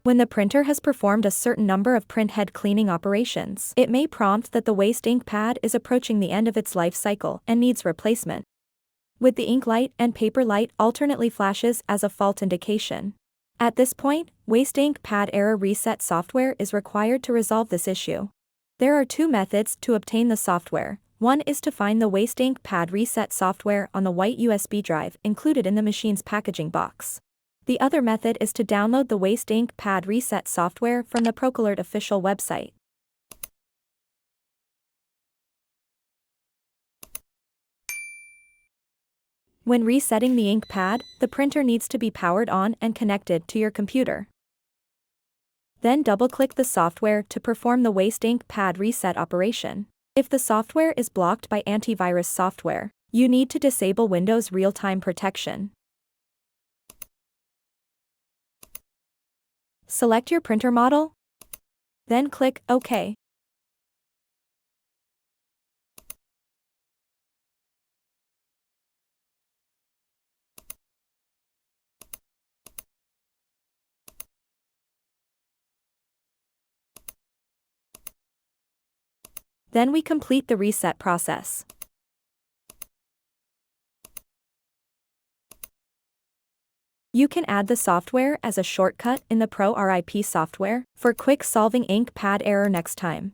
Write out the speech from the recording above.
When the printer has performed a certain number of print head cleaning operations, it may prompt that the waste ink pad is approaching the end of its life cycle and needs replacement. With the ink light and paper light alternately flashes as a fault indication. At this point, waste ink pad error reset software is required to resolve this issue. There are two methods to obtain the software. One is to find the waste ink pad reset software on the white USB drive included in the machine's packaging box. The other method is to download the waste ink pad reset software from the Procolored official website. When resetting the ink pad, the printer needs to be powered on and connected to your computer. Then double-click the software to perform the waste ink pad reset operation. If the software is blocked by antivirus software, you need to disable Windows real-time protection. Select your printer model, then click OK. Then we complete the reset process. You can add the software as a shortcut in the ProRIP software for quick solving ink pad error next time.